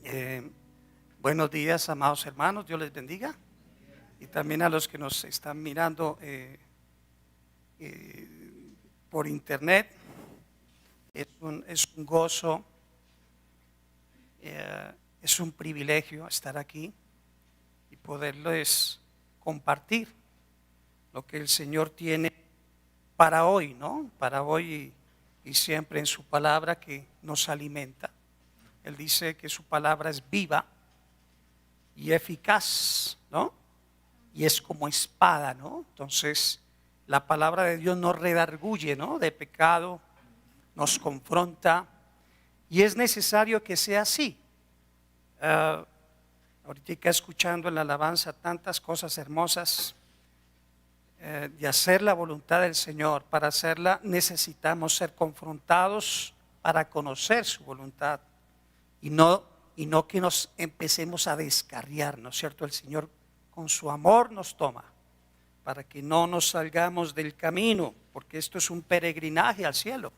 Eh, Buenos días, amados hermanos, Dios les bendiga. Y también a los que nos están mirando por internet. Es un gozo, es un privilegio estar aquí y poderles compartir lo que el Señor tiene para hoy, ¿no? Para hoy y siempre en su palabra que nos alimenta. Él dice que su palabra es viva y eficaz, ¿no? Y es como espada, ¿no? Entonces, la palabra de Dios nos redarguye, ¿no? De pecado, nos confronta y es necesario que sea así. Ahorita escuchando en la alabanza tantas cosas hermosas de hacer la voluntad del Señor. Para hacerla necesitamos ser confrontados para conocer su voluntad y no que nos empecemos a descarriar, ¿no es cierto? El Señor con su amor nos toma para que no nos salgamos del camino, porque esto es un peregrinaje al cielo.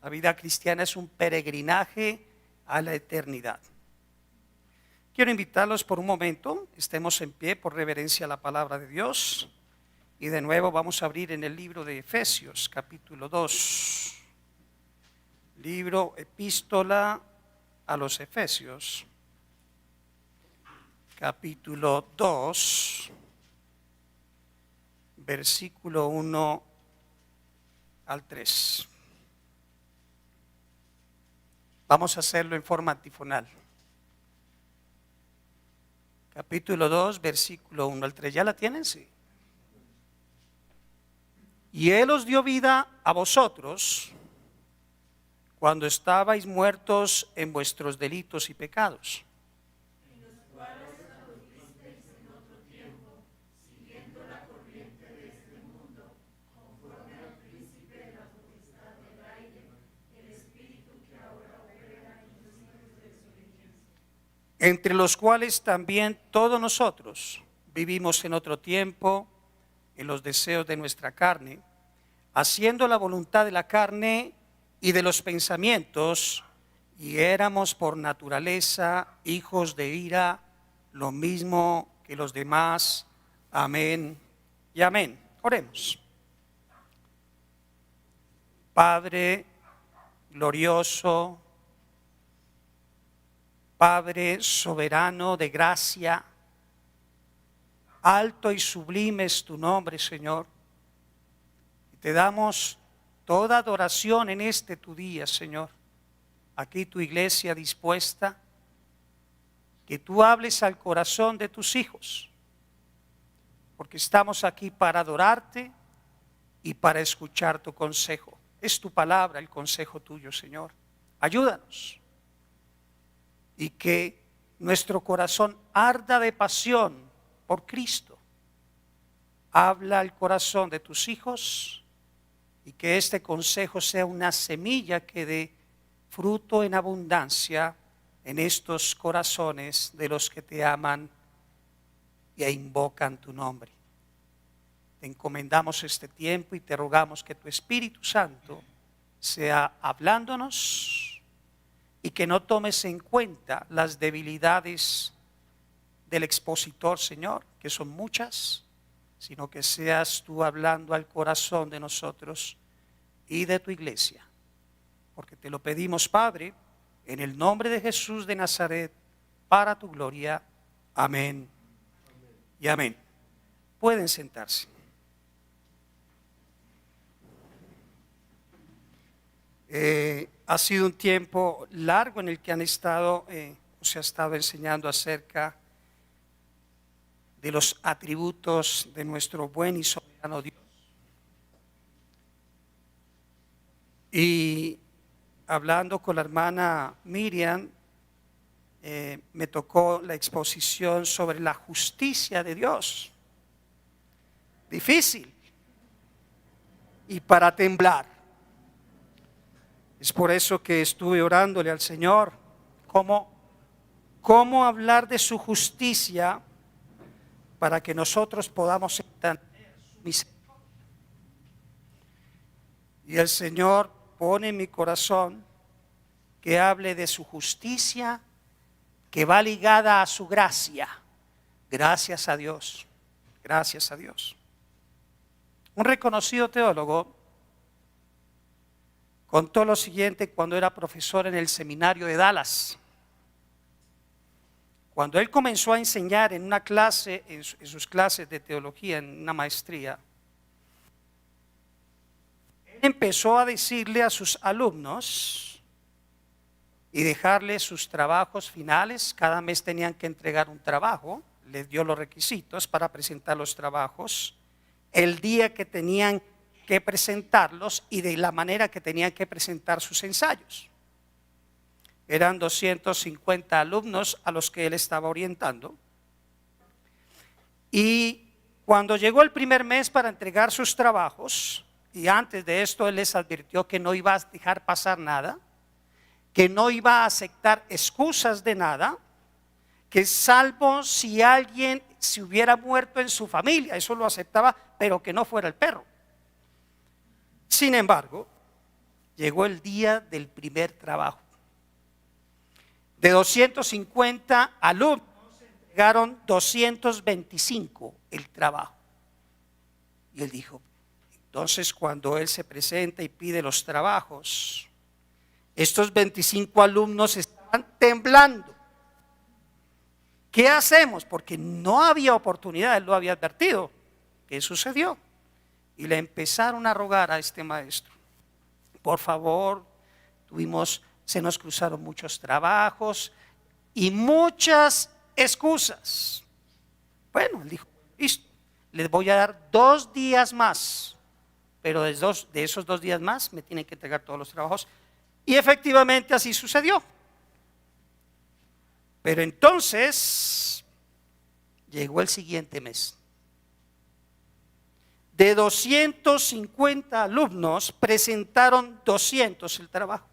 La vida cristiana es un peregrinaje a la eternidad. Quiero invitarlos por un momento, estemos en pie por reverencia a la palabra de Dios. Y de nuevo vamos a abrir en el libro de Efesios, capítulo 2. Epístola a los Efesios, capítulo 2, versículo 1 al 3. Vamos a hacerlo en forma antifonal. Capítulo 2, versículo 1 al 3. ¿Ya la tienen? Sí. Y Él os dio vida a vosotros cuando estabais muertos en vuestros delitos y pecados, en los cuales anduvisteis en otro tiempo, siguiendo la corriente de este mundo, conforme al príncipe de la potestad del aire, el espíritu que ahora opera en los hijos de desobediencia, entre los cuales también todos nosotros vivimos en otro tiempo, en los deseos de nuestra carne, haciendo la voluntad de la carne y de los pensamientos, y éramos por naturaleza hijos de ira, lo mismo que los demás. Amén y amén. Oremos. Padre glorioso, Padre soberano de gracia, alto y sublime es tu nombre, Señor. Y te damos toda adoración en este tu día, Señor. Aquí tu iglesia dispuesta, que tú hables al corazón de tus hijos, porque estamos aquí para adorarte y para escuchar tu consejo. Es tu palabra, el consejo tuyo, Señor. Ayúdanos y que nuestro corazón arda de pasión por Cristo. Habla al corazón de tus hijos y que este consejo sea una semilla que dé fruto en abundancia en estos corazones de los que te aman e invocan tu nombre. Te encomendamos este tiempo y te rogamos que tu Espíritu Santo sea hablándonos y que no tomes en cuenta las debilidades del expositor, Señor, que son muchas, sino que seas tú hablando al corazón de nosotros y de tu iglesia. Porque te lo pedimos, Padre, en el nombre de Jesús de Nazaret, para tu gloria. Amén y amén. Pueden sentarse. Ha sido un tiempo largo en el que se ha estado enseñando acerca de los atributos de nuestro buen y soberano Dios. Y hablando con la hermana Miriam, me tocó la exposición sobre la justicia de Dios. Difícil y para temblar. Es por eso que estuve orándole al Señor, cómo hablar de su justicia para que nosotros podamos entender su misericordia. Y el Señor pone en mi corazón que hable de su justicia que va ligada a su gracia. Gracias a Dios, gracias a Dios. Un reconocido teólogo contó lo siguiente cuando era profesor en el seminario de Dallas. Cuando él comenzó a enseñar en una clase, en sus clases de teología, en una maestría, él empezó a decirle a sus alumnos y dejarles sus trabajos finales. Cada mes tenían que entregar un trabajo, les dio los requisitos para presentar los trabajos, el día que tenían que presentarlos y de la manera que tenían que presentar sus ensayos. Eran 250 alumnos a los que él estaba orientando. Y cuando llegó el primer mes para entregar sus trabajos, y antes de esto él les advirtió que no iba a dejar pasar nada, que no iba a aceptar excusas de nada, que salvo si alguien se hubiera muerto en su familia, eso lo aceptaba, pero que no fuera el perro. Sin embargo, llegó el día del primer trabajo. De 250 alumnos, entregaron 225 el trabajo. Y él dijo, entonces cuando él se presenta y pide los trabajos, estos 25 alumnos estaban temblando. ¿Qué hacemos? Porque no había oportunidad, él lo había advertido. ¿Qué sucedió? Y le empezaron a rogar a este maestro, por favor, se nos cruzaron muchos trabajos y muchas excusas. Bueno, él dijo, listo, les voy a dar 2 días más, pero de esos 2 días más me tienen que entregar todos los trabajos. Y efectivamente así sucedió. Pero entonces llegó el siguiente mes. De 250 alumnos presentaron 200 el trabajo.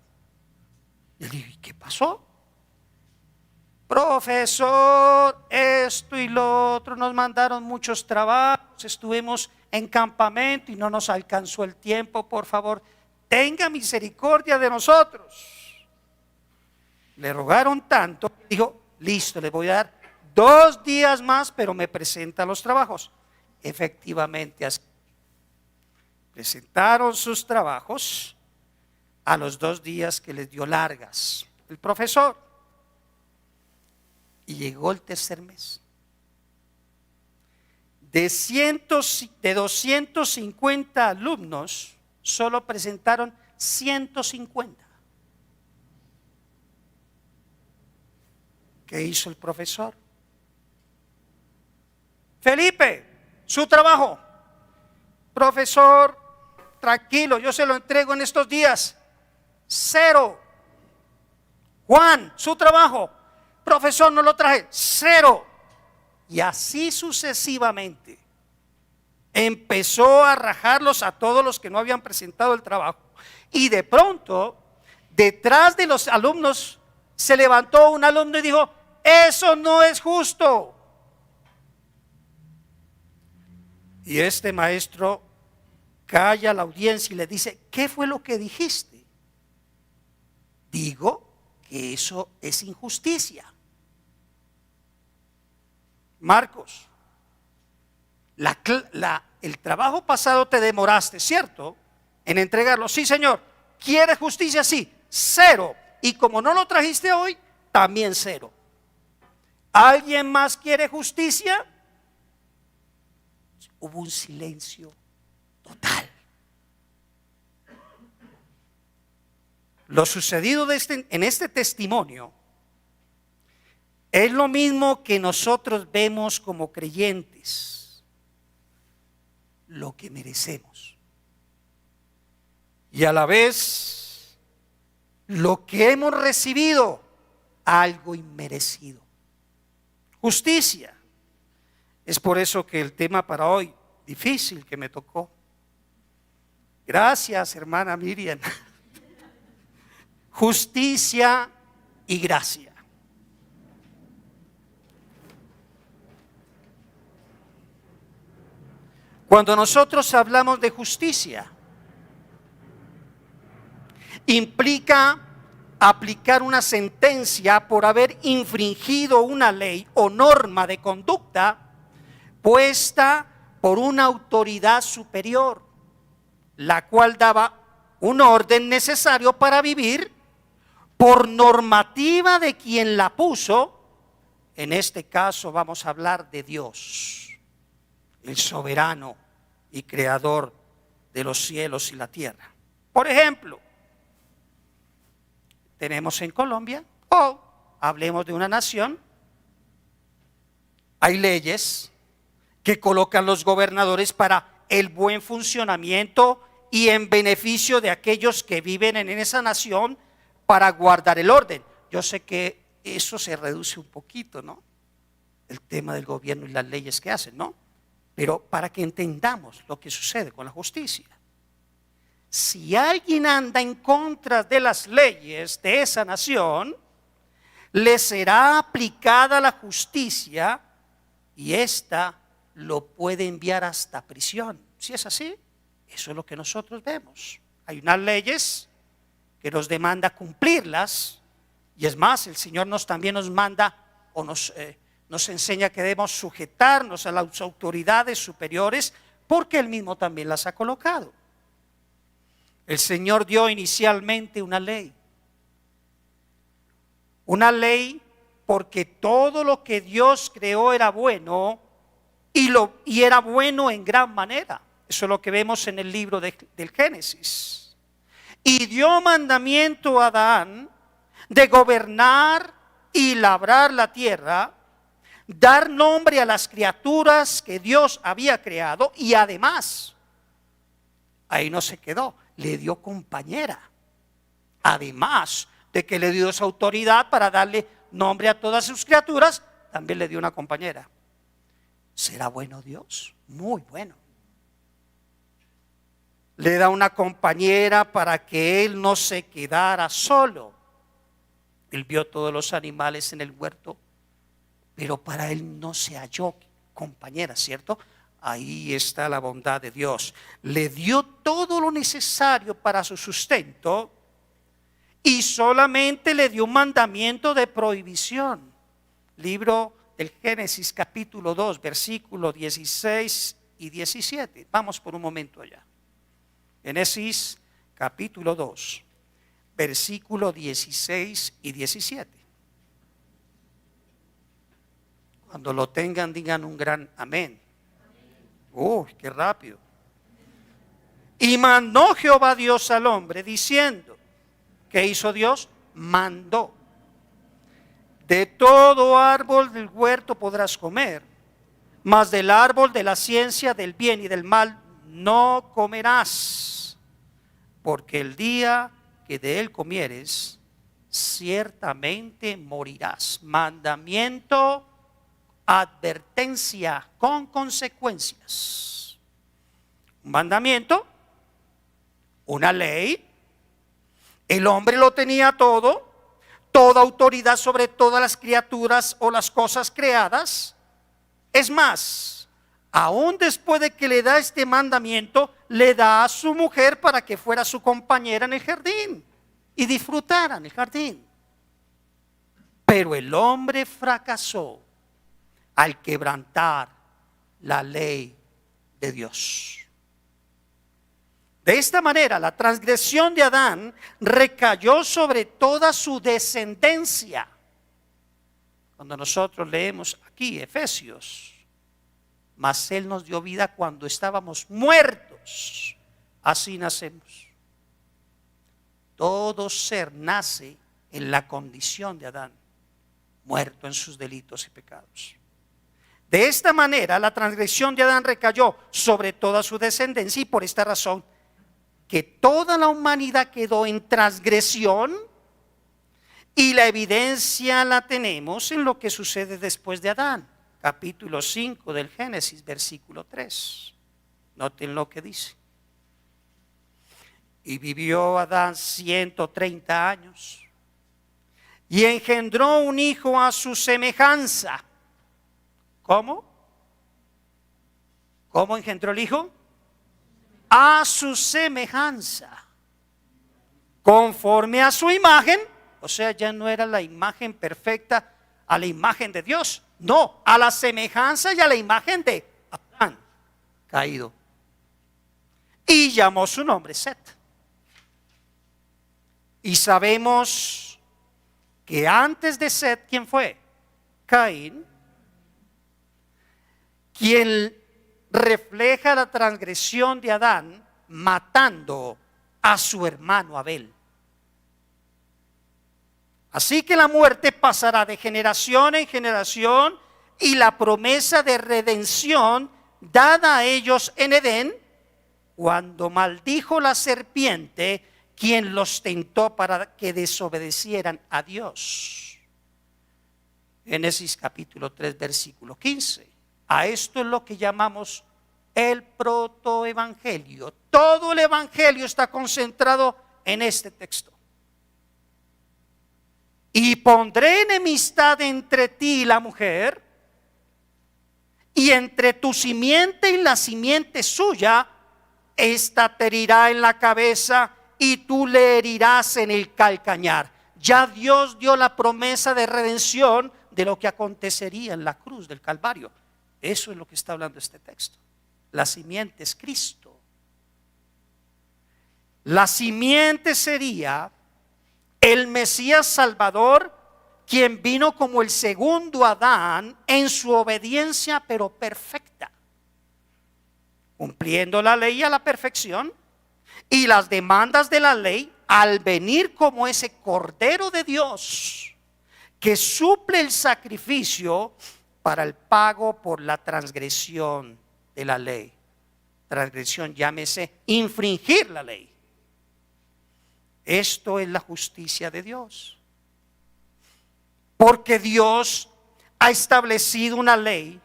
Y él dijo, ¿y qué pasó? Profesor, esto y lo otro, nos mandaron muchos trabajos, estuvimos en campamento y no nos alcanzó el tiempo, por favor, tenga misericordia de nosotros. Le rogaron tanto, dijo, listo, le voy a dar 2 días más, pero me presenta los trabajos. Efectivamente, así. Presentaron sus trabajos a los 2 días que les dio largas el profesor. Y llegó el tercer mes. De 250 alumnos, solo presentaron 150. ¿Qué hizo el profesor? Felipe, su trabajo. Profesor, tranquilo, yo se lo entrego en estos días. 0. Juan, su trabajo. Profesor, no lo traje. 0. Y así sucesivamente. Empezó a rajarlos a todos los que no habían presentado el trabajo. Y de pronto, detrás de los alumnos, se levantó un alumno y dijo, eso no es justo. Y este maestro calla a la audiencia y le dice, ¿qué fue lo que dijiste? Digo que eso es injusticia. Marcos, el trabajo pasado te demoraste, ¿cierto?, en entregarlo. Sí, señor. ¿Quieres justicia? Sí. 0. Y como no lo trajiste hoy, también 0. ¿Alguien más quiere justicia? Hubo un silencio total. Lo sucedido en este testimonio es lo mismo que nosotros vemos como creyentes, lo que merecemos. Y a la vez, lo que hemos recibido, algo inmerecido. Justicia. Es por eso que el tema para hoy, difícil que me tocó. Gracias, hermana Miriam. Justicia y gracia. Cuando nosotros hablamos de justicia, implica aplicar una sentencia por haber infringido una ley o norma de conducta puesta por una autoridad superior, la cual daba un orden necesario para vivir por normativa de quien la puso. En este caso vamos a hablar de Dios, el soberano y creador de los cielos y la tierra. Por ejemplo, tenemos en Colombia, o hablemos de una nación, hay leyes que colocan los gobernadores para el buen funcionamiento y en beneficio de aquellos que viven en esa nación para guardar el orden. Yo sé que eso se reduce un poquito, ¿no? El tema del gobierno y las leyes que hacen, ¿no? Pero para que entendamos lo que sucede con la justicia. Si alguien anda en contra de las leyes de esa nación, le será aplicada la justicia y ésta lo puede enviar hasta prisión. Si es así, eso es lo que nosotros vemos. Hay unas leyes que nos demanda cumplirlas, y es más, el Señor también nos manda o nos enseña que debemos sujetarnos a las autoridades superiores porque Él mismo también las ha colocado. El Señor dio inicialmente una ley porque todo lo que Dios creó era bueno y era bueno en gran manera. Eso es lo que vemos en el libro del Génesis. Y dio mandamiento a Adán de gobernar y labrar la tierra, dar nombre a las criaturas que Dios había creado, y además, ahí no se quedó, le dio compañera. Además de que le dio esa autoridad para darle nombre a todas sus criaturas, también le dio una compañera. ¿Será bueno Dios? Muy bueno. Le da una compañera para que él no se quedara solo. Él vio todos los animales en el huerto, pero para él no se halló compañera, ¿cierto? Ahí está la bondad de Dios. Le dio todo lo necesario para su sustento y solamente le dio un mandamiento de prohibición. Libro del Génesis capítulo 2, versículos 16 y 17. Vamos por un momento allá. Génesis capítulo 2, versículos 16 y 17. Cuando lo tengan, digan un gran amén. Qué rápido. Y mandó Jehová Dios al hombre diciendo, ¿qué hizo Dios? Mandó: de todo árbol del huerto podrás comer, mas del árbol de la ciencia del bien y del mal no comerás, porque el día que de él comieres, ciertamente morirás. Mandamiento, advertencia con consecuencias. Un mandamiento, una ley. El hombre lo tenía todo, toda autoridad sobre todas las criaturas o las cosas creadas. Es más, aún después de que le da este mandamiento, le da a su mujer para que fuera su compañera en el jardín y disfrutaran el jardín. Pero el hombre fracasó al quebrantar la ley de Dios. De esta manera, la transgresión de Adán recayó sobre toda su descendencia. Cuando nosotros leemos aquí Efesios, mas Él nos dio vida cuando estábamos muertos, así nacemos. Todo ser nace en la condición de Adán, muerto en sus delitos y pecados. De esta manera, la transgresión de Adán recayó sobre toda su descendencia, y por esta razón que toda la humanidad quedó en transgresión, y la evidencia la tenemos en lo que sucede después de Adán. Capítulo 5 del Génesis, versículo 3. Noten lo que dice. Y vivió Adán 130 años y engendró un hijo a su semejanza. ¿Cómo? ¿Cómo engendró el hijo? A su semejanza, conforme a su imagen, O sea, ya no era la imagen perfecta a la imagen de Dios. No, a la semejanza y a la imagen de Adán caído. Y llamó su nombre Set. Y sabemos que antes de Set, ¿quién fue? Caín, quien refleja la transgresión de Adán matando a su hermano Abel. Así que la muerte pasará de generación en generación y la promesa de redención dada a ellos en Edén, cuando maldijo la serpiente, quien los tentó para que desobedecieran a Dios. Génesis capítulo 3, versículo 15. A esto es lo que llamamos el protoevangelio. Todo el evangelio está concentrado en este texto. Y pondré enemistad entre ti y la mujer, y entre tu simiente y la simiente suya. Esta te herirá en la cabeza y tú le herirás en el calcañar. Ya Dios dio la promesa de redención de lo que acontecería en la cruz del Calvario. Eso es lo que está hablando este texto. La simiente es Cristo. La simiente sería el Mesías Salvador, quien vino como el segundo Adán en su obediencia, pero perfecta, cumpliendo la ley a la perfección y las demandas de la ley, al venir como ese Cordero de Dios que suple el sacrificio para el pago por la transgresión de la ley. Transgresión, llámese infringir la ley. Esto es la justicia de Dios. Porque Dios ha establecido una ley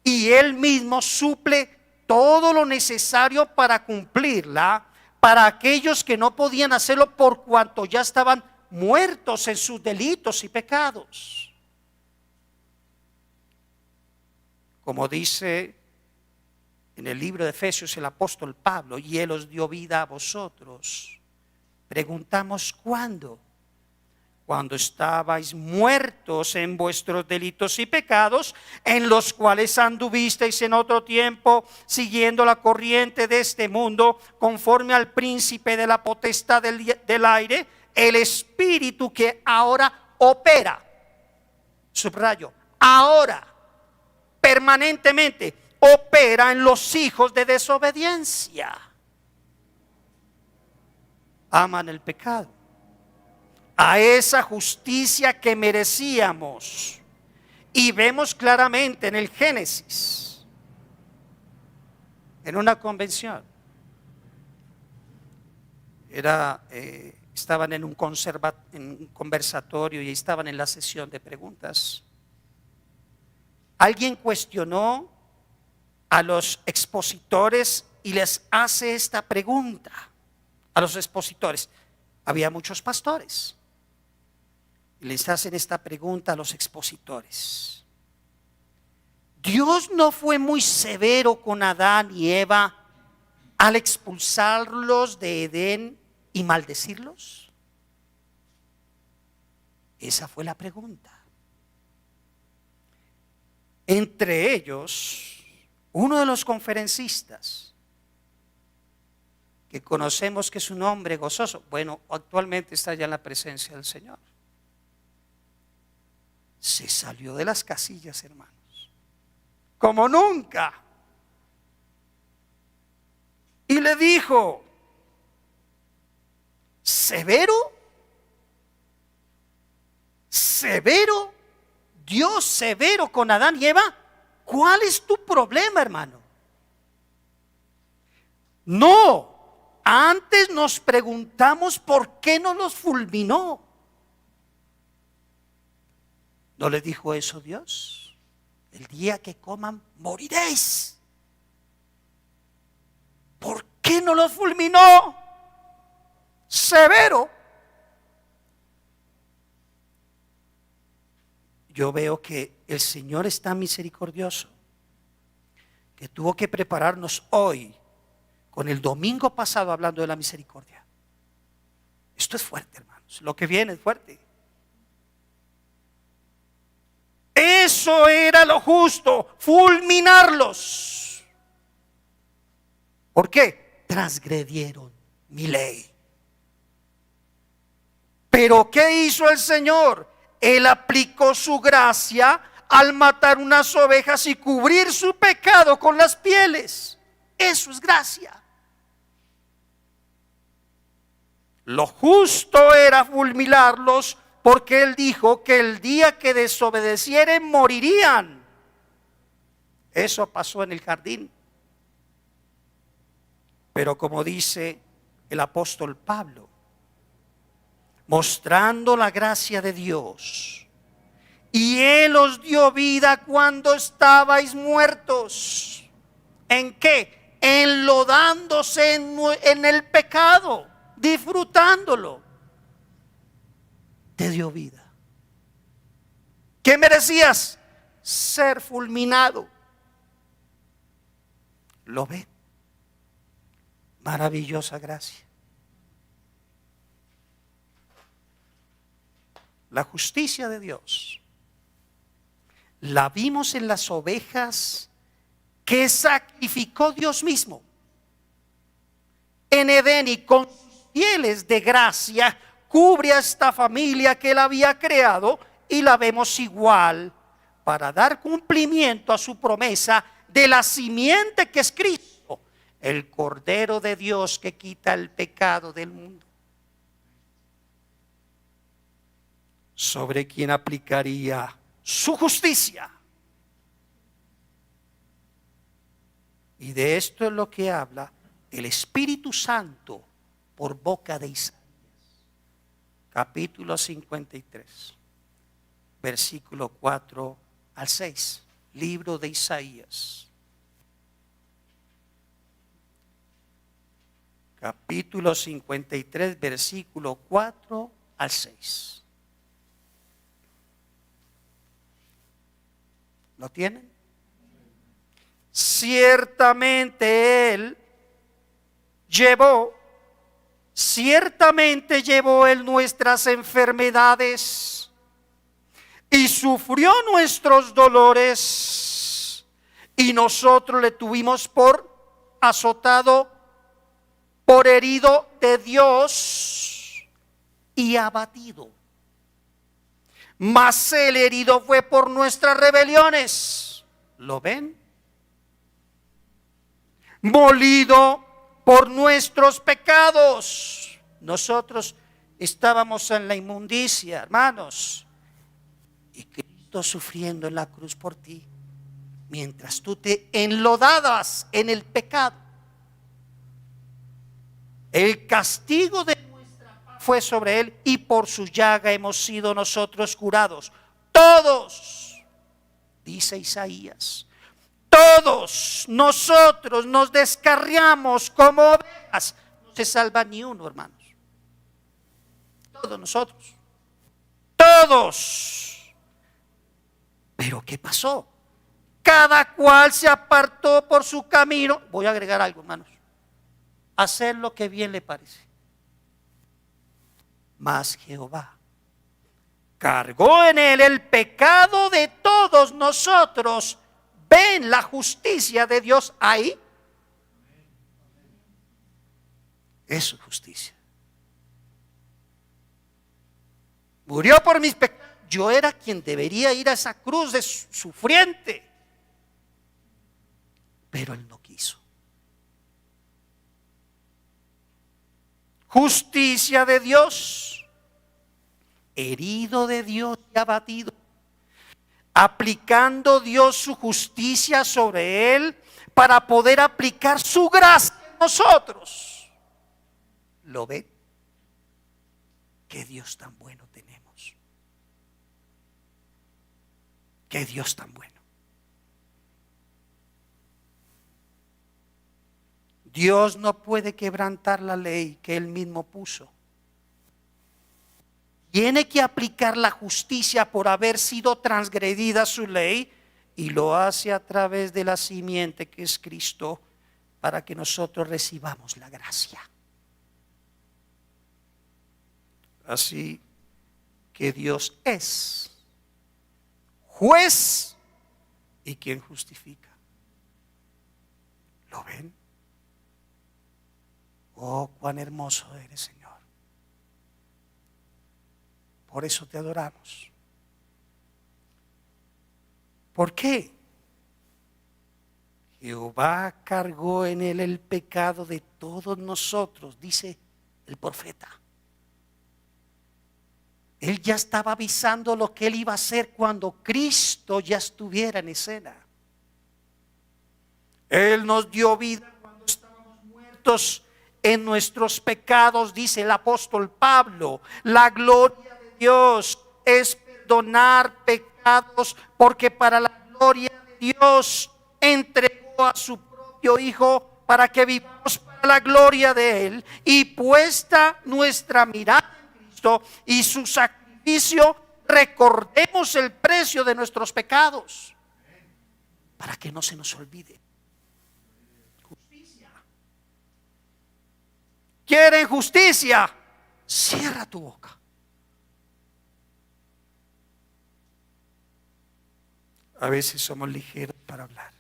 y Él mismo suple todo lo necesario para cumplirla para aquellos que no podían hacerlo por cuanto ya estaban muertos en sus delitos y pecados. Como dice en el libro de Efesios el apóstol Pablo, y Él os dio vida a vosotros. Preguntamos, ¿cuándo? Cuando estabais muertos en vuestros delitos y pecados, en los cuales anduvisteis en otro tiempo, siguiendo la corriente de este mundo, conforme al príncipe de la potestad del aire, el espíritu que ahora opera, subrayo, ahora, permanentemente, opera en los hijos de desobediencia. Aman el pecado, a esa justicia que merecíamos. Y vemos claramente en el Génesis, en una convención, estaban en un conversatorio y estaban en la sesión de preguntas. Alguien cuestionó a los expositores y les hace esta pregunta a los expositores. Había muchos pastores y les hacen esta pregunta a los expositores. ¿Dios no fue muy severo con Adán y Eva al expulsarlos de Edén y maldecirlos? Esa fue la pregunta. Entre ellos, uno de los conferencistas, que conocemos que es un hombre gozoso, bueno, actualmente está ya en la presencia del Señor, se salió de las casillas, hermanos, como nunca, y le dijo: ¿severo? ¿Severo? ¿Dios severo con Adán y Eva? ¿Cuál es tu problema, hermano? No, antes nos preguntamos por qué no los fulminó. ¿No le dijo eso Dios? El día que coman moriréis. ¿Por qué no los fulminó? Severo. Yo veo que el Señor es tan misericordioso que tuvo que prepararnos hoy con el domingo pasado hablando de la misericordia. Esto es fuerte, hermanos. Lo que viene es fuerte. Eso era lo justo, fulminarlos. ¿Por qué? Transgredieron mi ley. Pero ¿qué hizo el Señor? Él aplicó su gracia al matar unas ovejas y cubrir su pecado con las pieles. Eso es gracia. Lo justo era fulminarlos, porque Él dijo que el día que desobedecieren morirían. Eso pasó en el jardín. Pero como dice el apóstol Pablo, mostrando la gracia de Dios, y Él os dio vida cuando estabais muertos. ¿En qué? Enlodándose en el pecado, disfrutándolo. Te dio vida. ¿Qué merecías? Ser fulminado. ¿Lo ven? Maravillosa gracia. La justicia de Dios la vimos en las ovejas que sacrificó Dios mismo en Edén, y con sus pieles de gracia cubre a esta familia que Él había creado, y la vemos igual para dar cumplimiento a su promesa de la simiente que es Cristo, el Cordero de Dios que quita el pecado del mundo, sobre quien aplicaría su justicia. Y de esto es lo que habla el Espíritu Santo por boca de Isaías, capítulo 53, versículo 4 al 6, libro de Isaías, capítulo 53, versículo 4 al 6. ¿Lo tienen? Ciertamente llevó Él nuestras enfermedades y sufrió nuestros dolores, y nosotros le tuvimos por azotado, por herido de Dios y abatido. Mas el herido fue por nuestras rebeliones. ¿Lo ven? Molido por nuestros pecados. Nosotros estábamos en la inmundicia, hermanos, y Cristo sufriendo en la cruz por ti, mientras tú te enlodabas en el pecado. El castigo de nuestra paz fue sobre Él, y por su llaga hemos sido nosotros curados. Todos, dice Isaías, todos nosotros nos descarriamos como ovejas. No se salva ni uno, hermanos. Todos nosotros. Todos. Pero ¿qué pasó? Cada cual se apartó por su camino. Voy a agregar algo, hermanos. Hacer lo que bien le parece. Mas Jehová cargó en Él el pecado de todos nosotros. ¿Ven la justicia de Dios ahí? Es su justicia. Murió por mis pecados. Yo era quien debería ir a esa cruz de sufriente, pero Él no quiso. Justicia de Dios, herido de Dios y abatido, aplicando Dios su justicia sobre Él para poder aplicar su gracia en nosotros. ¿Lo ven? Qué Dios tan bueno tenemos. Qué Dios tan bueno. Dios no puede quebrantar la ley que Él mismo puso. Tiene que aplicar la justicia por haber sido transgredida su ley, y lo hace a través de la simiente que es Cristo, para que nosotros recibamos la gracia. Así que Dios es juez y quien justifica. ¿Lo ven? Oh, cuán hermoso eres, Señor. Por eso te adoramos. ¿Por qué? Jehová cargó en él el pecado de todos nosotros, dice el profeta. Él ya estaba avisando lo que él iba a hacer cuando Cristo ya estuviera en escena. Él nos dio vida cuando estábamos muertos en nuestros pecados, dice el apóstol Pablo. La gloria de Dios es perdonar pecados, porque para la gloria de Dios entregó a su propio Hijo para que vivamos para la gloria de Él, y puesta nuestra mirada en Cristo y su sacrificio, recordemos el precio de nuestros pecados para que no se nos olvide. Justicia. ¿Quieren justicia? Cierra tu boca. A veces somos ligeros para hablar.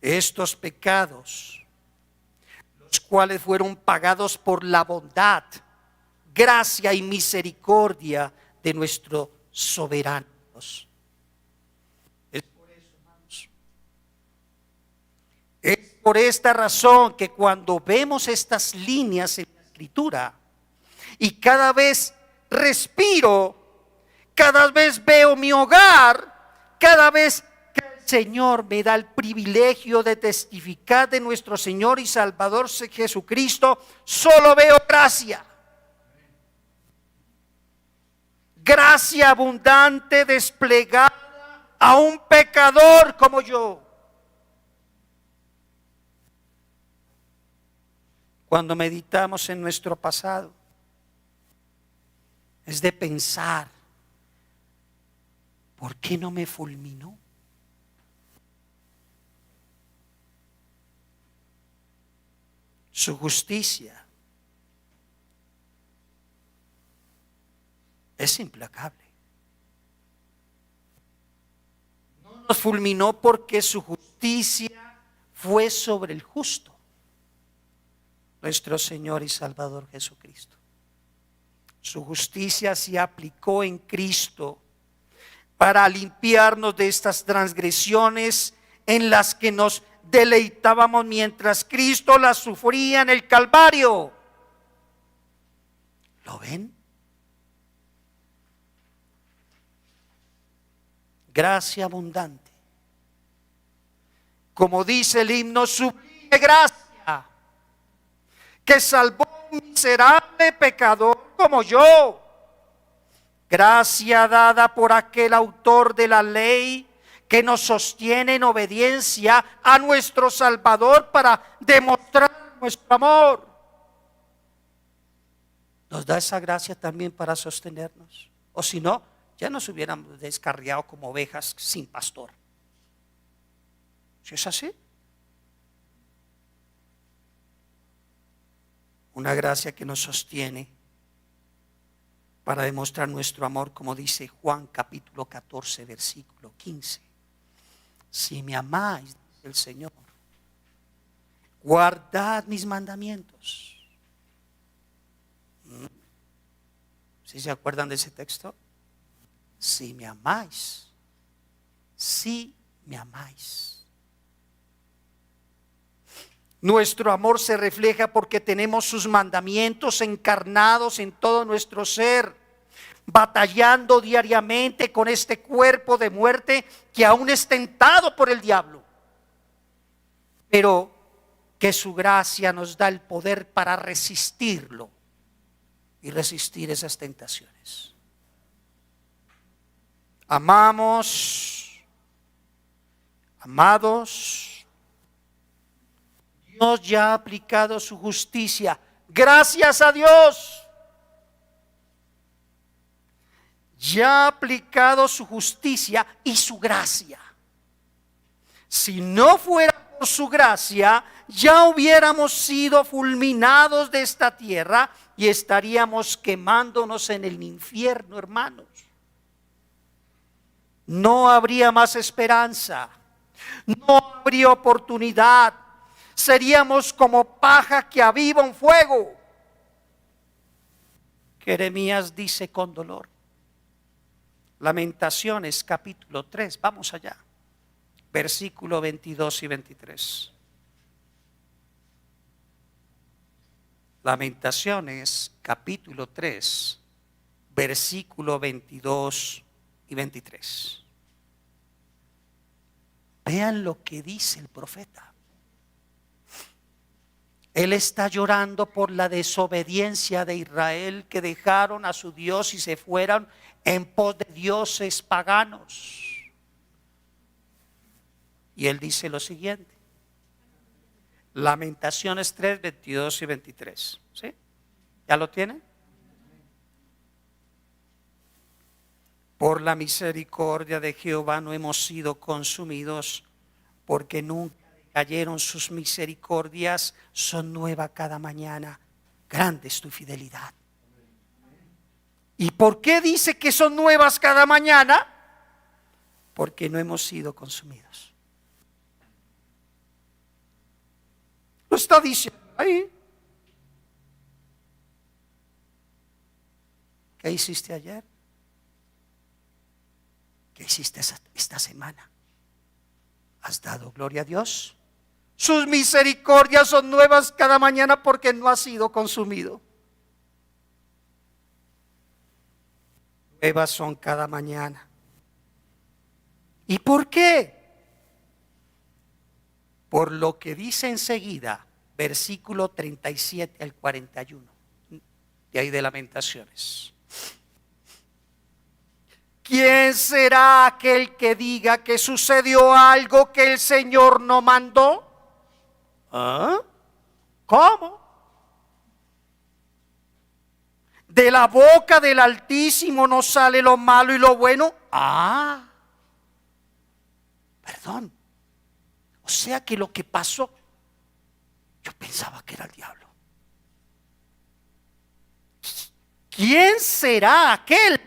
Estos pecados, los cuales fueron pagados por la bondad, gracia y misericordia de nuestro soberano Dios. Es por eso, hermanos, es por esta razón que cuando vemos estas líneas en la Escritura y cada vez respiro, cada vez veo mi hogar, cada vez que el Señor me da el privilegio de testificar de nuestro Señor y Salvador Jesucristo, solo veo gracia. Gracia abundante desplegada a un pecador como yo. Cuando meditamos en nuestro pasado, es de pensar, ¿por qué no me fulminó? Su justicia es implacable. No nos fulminó porque su justicia fue sobre el justo, nuestro Señor y Salvador Jesucristo. Su justicia se aplicó en Cristo para limpiarnos de estas transgresiones en las que nos deleitábamos mientras Cristo las sufría en el Calvario. ¿Lo ven? Gracia abundante. Como dice el himno, sublime gracia, que salvó a un miserable pecador como yo. Gracia dada por aquel autor de la ley que nos sostiene en obediencia a nuestro Salvador para demostrar nuestro amor. Nos da esa gracia también para sostenernos. O si no, ya nos hubiéramos descarriado como ovejas sin pastor. ¿Si es así? Una gracia que nos sostiene para demostrar nuestro amor, como dice Juan capítulo 14, versículo 15. Si me amáis, dice el Señor, guardad mis mandamientos. ¿Sí se acuerdan de ese texto? Si me amáis, si me amáis. Nuestro amor se refleja porque tenemos sus mandamientos encarnados en todo nuestro ser, batallando diariamente con este cuerpo de muerte que aún es tentado por el diablo, pero que su gracia nos da el poder para resistirlo y resistir esas tentaciones. Amados, Dios ya ha aplicado su justicia. Gracias a Dios. Ya ha aplicado su justicia y su gracia. Si no fuera por por su gracia, ya hubiéramos sido fulminados de esta tierra y estaríamos quemándonos en el infierno, hermanos. No habría más esperanza, no habría oportunidad. Seríamos como paja que aviva un fuego. Jeremías dice con dolor. Lamentaciones capítulo 3, vamos allá, versículo 22 y 23. Lamentaciones capítulo 3, versículo 22 y 23. Vean lo que dice el profeta. Él está llorando por la desobediencia de Israel, que dejaron a su Dios y se fueron en pos de dioses paganos. Y él dice lo siguiente. Lamentaciones 3, 22 y 23. ¿Sí? ¿Ya lo tienen? Por la misericordia de Jehová no hemos sido consumidos, porque nunca cayeron sus misericordias, son nuevas cada mañana. Grande es tu fidelidad. ¿Y por qué dice que son nuevas cada mañana? Porque no hemos sido consumidos. Lo está diciendo ahí. ¿Qué hiciste ayer? ¿Qué hiciste esta semana? ¿Has dado gloria a Dios? Sus misericordias son nuevas cada mañana porque no ha sido consumido. Nuevas son cada mañana. ¿Y por qué? Por lo que dice enseguida, versículo 37 al 41, de ahí de Lamentaciones. ¿Quién será aquel que diga que sucedió algo que el Señor no mandó? ¿Ah? ¿Cómo? De la boca del Altísimo no sale lo malo y lo bueno. Perdón. O sea que lo que pasó, yo pensaba que era el diablo. ¿Quién será aquel?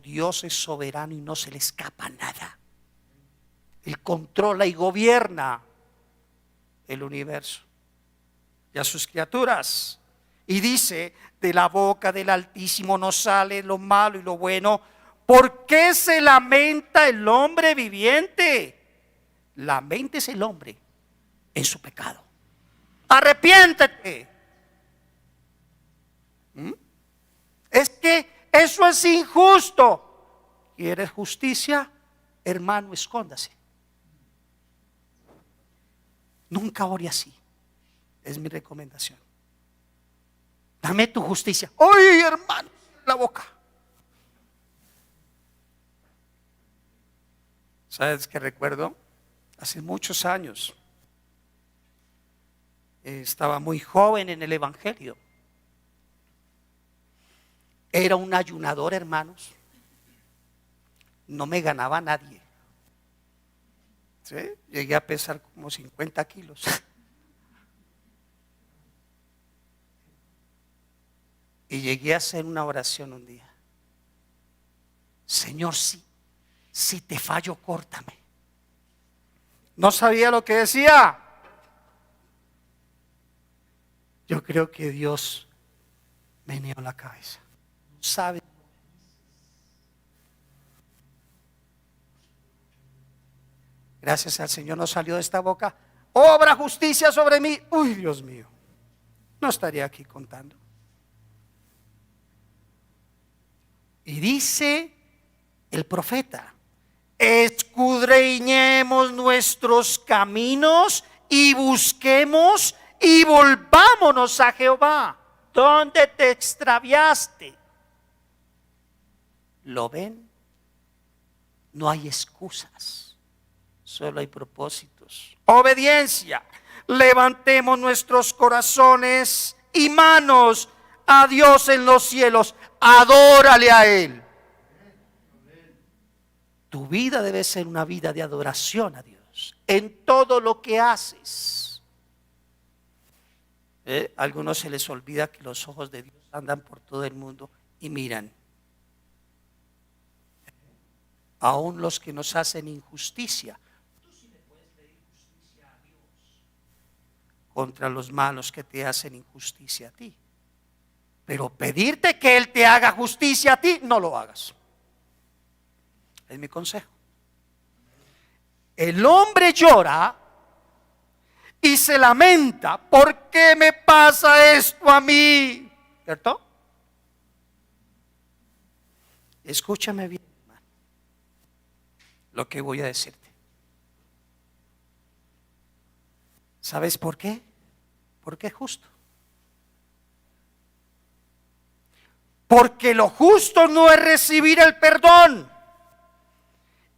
Dios es soberano y no se le escapa nada. Él controla y gobierna el universo y a sus criaturas. Y dice, de la boca del Altísimo no sale lo malo y lo bueno. ¿Por qué se lamenta el hombre viviente? Laméntese el hombre en su pecado. Arrepiéntete. Es que eso es injusto. ¿Quieres justicia? Hermano, escóndase. Nunca ore así. Es mi recomendación. Dame tu justicia. ¡Ay, hermano! La boca. ¿Sabes qué recuerdo? Hace muchos años. Estaba muy joven en el Evangelio. Era un ayunador, hermanos. No me ganaba nadie. ¿Sí? Llegué a pesar como 50 kilos. Y llegué a hacer una oración un día. Señor, si te fallo, córtame. No sabía lo que decía. Yo creo que Dios me meneó la cabeza. ¿Sabe? Gracias al Señor no salió de esta boca: obra justicia sobre mí. Uy, Dios mío, no estaría aquí contando. Y dice el profeta: escudriñemos nuestros caminos y busquemos y volvámonos a Jehová. ¿Dónde te extraviaste? ¿Lo ven? No hay excusas, solo hay propósitos. Obediencia. Levantemos nuestros corazones y manos a Dios en los cielos. Adórale a Él. Tu vida debe ser una vida de adoración a Dios. Dios, en todo lo que haces. A algunos se les olvida que los ojos de Dios andan por todo el mundo y miran. Aún los que nos hacen injusticia. Tú sí le puedes pedir justicia a Dios contra los malos que te hacen injusticia a ti. Pero pedirte que Él te haga justicia a ti, no lo hagas. Es mi consejo. El hombre llora y se lamenta. ¿Por qué me pasa esto a mí? ¿Cierto? Escúchame bien, hermano, lo que voy a decirte. ¿Sabes por qué? Porque es justo. Porque lo justo no es recibir el perdón.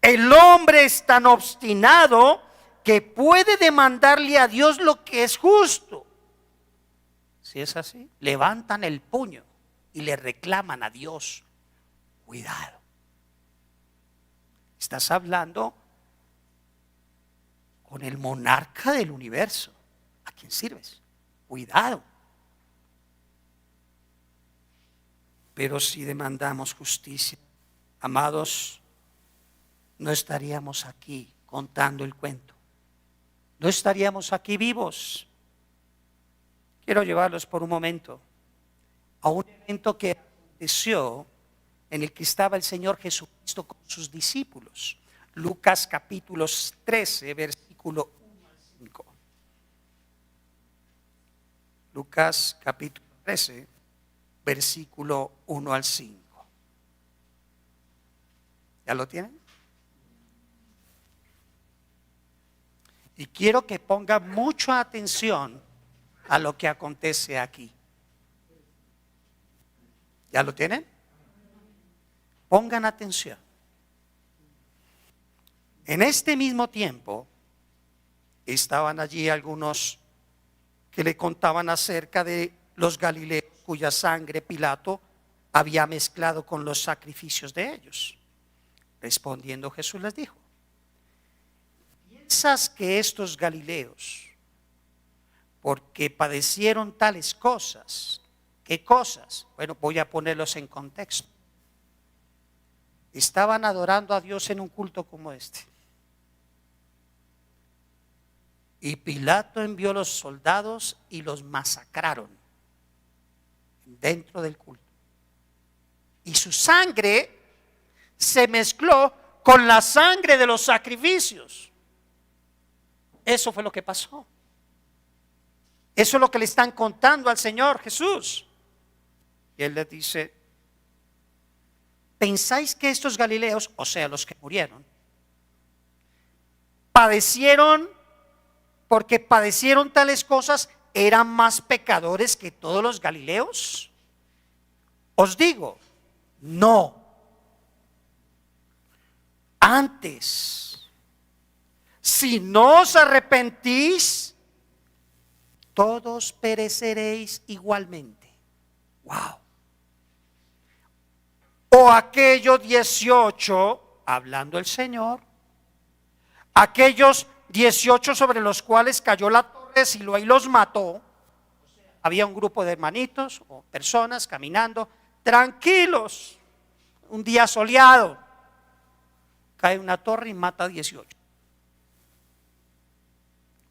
El hombre es tan obstinado que puede demandarle a Dios lo que es justo. Si es así, levantan el puño y le reclaman a Dios. Cuidado. Estás hablando con el monarca del universo. ¿A quién sirves? Cuidado. Pero si demandamos justicia, amados, no estaríamos aquí contando el cuento. No estaríamos aquí vivos. Quiero llevarlos por un momento a un evento que aconteció en el que estaba el Señor Jesucristo con sus discípulos. Lucas capítulo 13, versículo 1 al 5. Lucas capítulo 13, versículo 1 al 5. ¿Ya lo tienen? Y quiero que pongan mucha atención a lo que acontece aquí. ¿Ya lo tienen? Pongan atención. En este mismo tiempo estaban allí algunos que le contaban acerca de los galileos cuya sangre Pilato había mezclado con los sacrificios de ellos. Respondiendo Jesús les dijo: ¿piensas que estos galileos, porque padecieron tales cosas? ¿Qué cosas? Bueno, voy a ponerlos en contexto. Estaban adorando a Dios en un culto como este. Y Pilato envió los soldados y los masacraron dentro del culto. Y su sangre se mezcló con la sangre de los sacrificios. Eso fue lo que pasó. Eso es lo que le están contando al Señor Jesús. Y Él les dice: ¿pensáis que estos galileos, o sea, los que murieron, padecieron porque padecieron tales cosas, eran más pecadores que todos los galileos? Os digo, no. Antes, si no os arrepentís, todos pereceréis igualmente. Wow. O aquellos 18, hablando el Señor, aquellos 18 sobre los cuales cayó la torre de Siloé y los mató. Había un grupo de hermanitos o personas caminando tranquilos, un día soleado, cae una torre y mata a 18.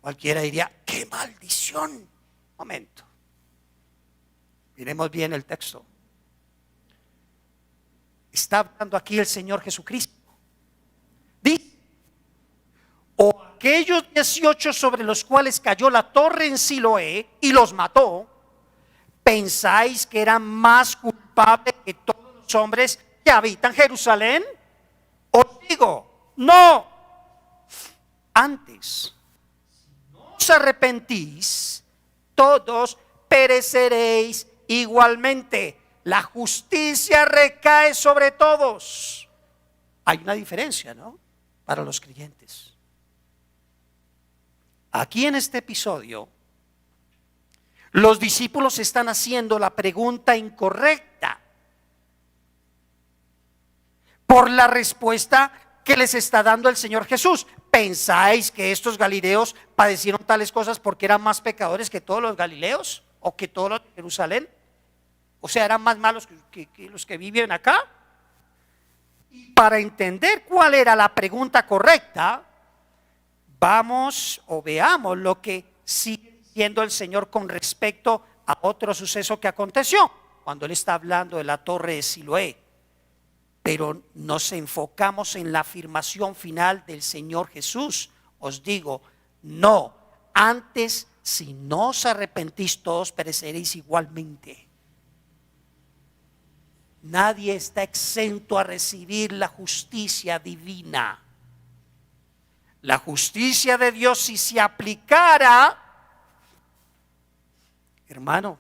Cualquiera diría: ¡qué maldición! Momento, miremos bien el texto. Está hablando aquí el Señor Jesucristo. Dice: o aquellos 18 sobre los cuales cayó la torre en Siloé y los mató, ¿pensáis que eran más culpables que todos los hombres que habitan Jerusalén? Os digo, no. Antes, si no os arrepentís, todos pereceréis igualmente. La justicia recae sobre todos. Hay una diferencia, ¿no? Para los creyentes. Aquí en este episodio, los discípulos están haciendo la pregunta incorrecta por la respuesta que les está dando el Señor Jesús. ¿pensáis que estos galileos padecieron tales cosas porque eran más pecadores que todos los galileos o que todos los de Jerusalén? O sea, eran más malos que los que viven acá. Y para entender cuál era la pregunta correcta, vamos o veamos lo que sigue diciendo el Señor con respecto a otro suceso que aconteció cuando Él está hablando de la torre de Siloé. Pero nos enfocamos en la afirmación final del Señor Jesús. Os digo, no, antes si no os arrepentís todos pereceréis igualmente. Nadie está exento a recibir la justicia divina. La justicia de Dios, si se aplicara, hermanos,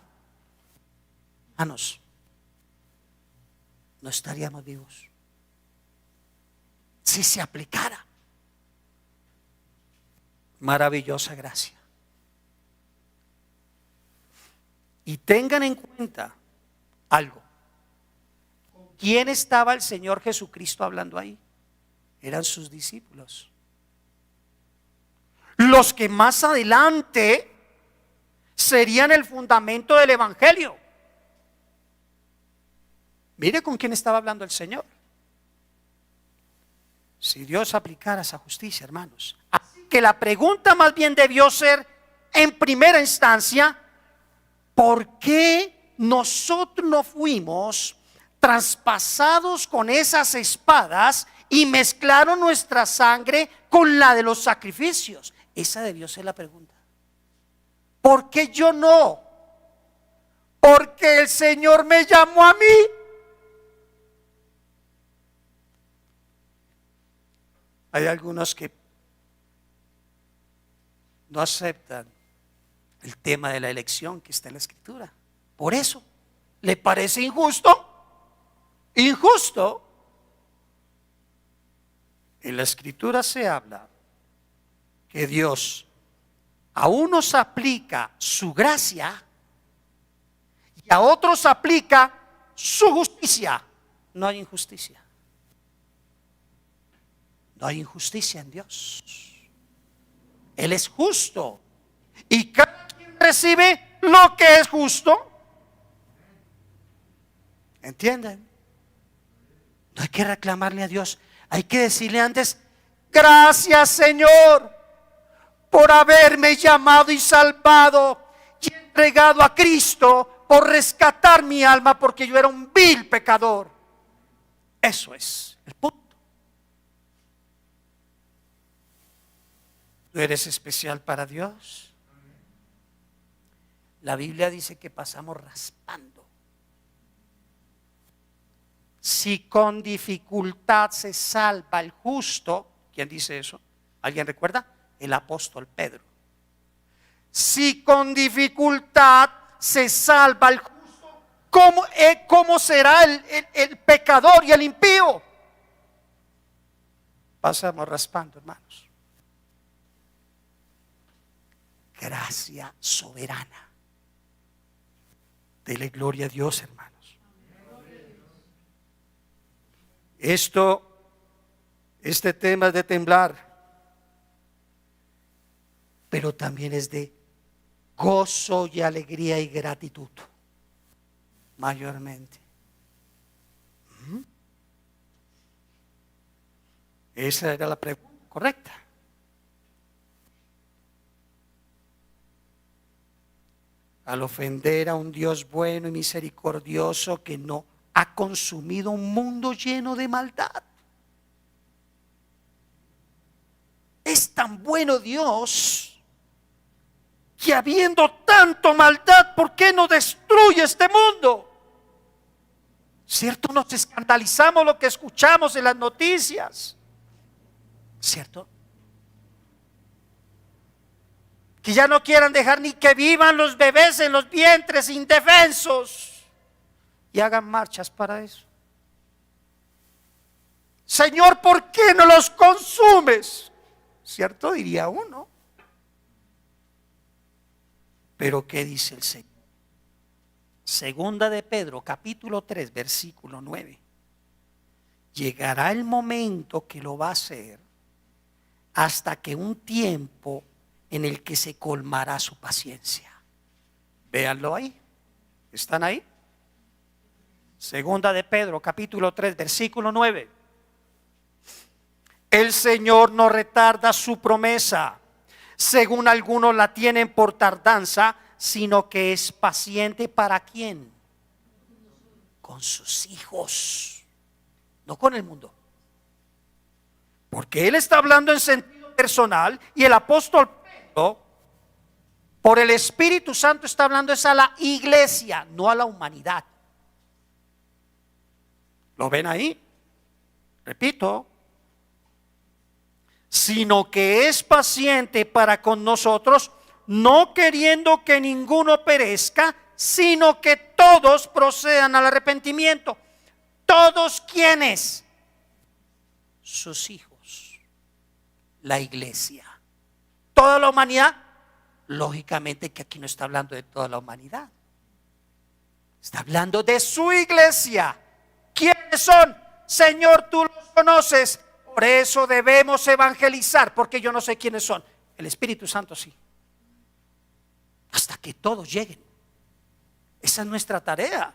no estaríamos vivos. Si se aplicara. Maravillosa gracia. Y tengan en cuenta algo. ¿Quién estaba el Señor Jesucristo hablando ahí? Eran sus discípulos. Los que más adelante serían el fundamento del Evangelio. Mire con quién estaba hablando el Señor. Si Dios aplicara esa justicia, hermanos. Así que la pregunta más bien debió ser, en primera instancia, ¿por qué nosotros no fuimos traspasados con esas espadas y mezclaron nuestra sangre con la de los sacrificios? Esa debió ser la pregunta. ¿Por qué yo no? Porque el Señor me llamó a mí. Hay algunos que no aceptan el tema de la elección que está en la Escritura. Por eso, ¿le parece injusto? Injusto. En la Escritura se habla que Dios a unos aplica su gracia y a otros aplica su justicia. No hay injusticia. No hay injusticia en Dios. Él es justo y cada quien recibe lo que es justo. ¿Entienden? No hay que reclamarle a Dios. Hay que decirle antes, gracias Señor por haberme llamado y salvado y entregado a Cristo por rescatar mi alma porque yo era un vil pecador. Eso es el punto. ¿Tú eres especial para Dios? La Biblia dice que pasamos raspando. Si con dificultad se salva el justo, ¿quién dice eso? ¿Alguien recuerda? El apóstol Pedro. Si con dificultad se salva el justo, ¿cómo será el pecador y el impío? Pasamos raspando, hermanos. Gracia soberana. Dele gloria a Dios, hermanos. Este tema es de temblar, pero también es de gozo y alegría y gratitud, mayormente. Esa era la pregunta correcta. Al ofender a un Dios bueno y misericordioso que no ha consumido un mundo lleno de maldad. Es tan bueno Dios que habiendo tanto maldad, ¿por qué no destruye este mundo? ¿Cierto? Nos escandalizamos lo que escuchamos en las noticias. ¿Cierto? Que ya no quieran dejar ni que vivan los bebés en los vientres indefensos y hagan marchas para eso. Señor, ¿por qué no los consumes? ¿Cierto? Diría uno. Pero ¿qué dice el Señor? Segunda de Pedro, capítulo 3, versículo 9. Llegará el momento que lo va a hacer hasta que un tiempo en el que se colmará su paciencia. Véanlo ahí. ¿Están ahí? Segunda de Pedro, capítulo 3, versículo 9. El Señor no retarda su promesa, según algunos la tienen por tardanza, sino que es paciente. ¿Para quién? Con sus hijos, no con el mundo. Porque Él está hablando en sentido personal y el apóstol Pedro, por el Espíritu Santo, está hablando es a la iglesia, no a la humanidad. ¿Lo ven ahí? Repito, sino que es paciente para con nosotros, no queriendo que ninguno perezca, sino que todos procedan al arrepentimiento. ¿Todos quiénes? Sus hijos, la iglesia. ¿Toda la humanidad? Lógicamente que aquí no está hablando de toda la humanidad. Está hablando de su iglesia. ¿Quiénes son? Señor, tú los conoces. Por eso debemos evangelizar, porque yo no sé quiénes son. El Espíritu Santo sí. Hasta que todos lleguen. Esa es nuestra tarea.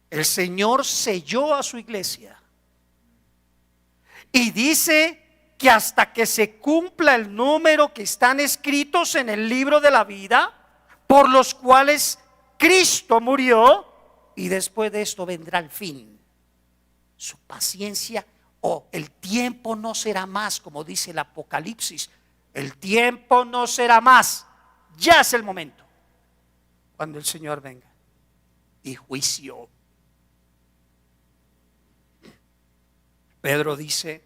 El Señor selló a su iglesia y dice que hasta que se cumpla el número que están escritos en el libro de la vida, por los cuales Cristo murió, y después de esto vendrá el fin. Su paciencia o el tiempo no será más, como dice el Apocalipsis. El tiempo no será más. Ya es el momento cuando el Señor venga y juicio. Pedro dice,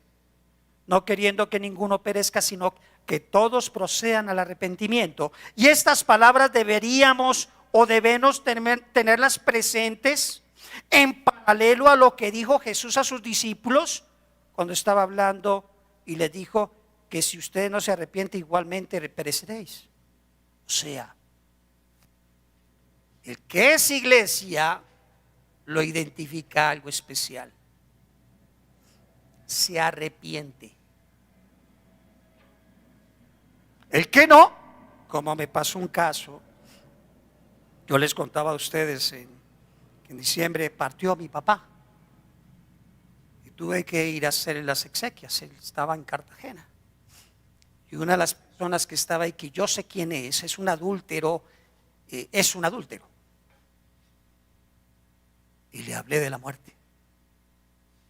no queriendo que ninguno perezca, sino que todos procedan al arrepentimiento. Y estas palabras deberíamos o debemos tenerlas presentes en paralelo a lo que dijo Jesús a sus discípulos cuando estaba hablando y les dijo que si ustedes no se arrepienten igualmente pereceréis. O sea, el que es iglesia lo identifica algo especial. Se arrepiente. El que no, como me pasó un caso, yo les contaba a ustedes que en diciembre partió mi papá y tuve que ir a hacer las exequias. Él estaba en Cartagena y una de las personas que estaba ahí, que yo sé quién es un adúltero, es un adúltero, y le hablé de la muerte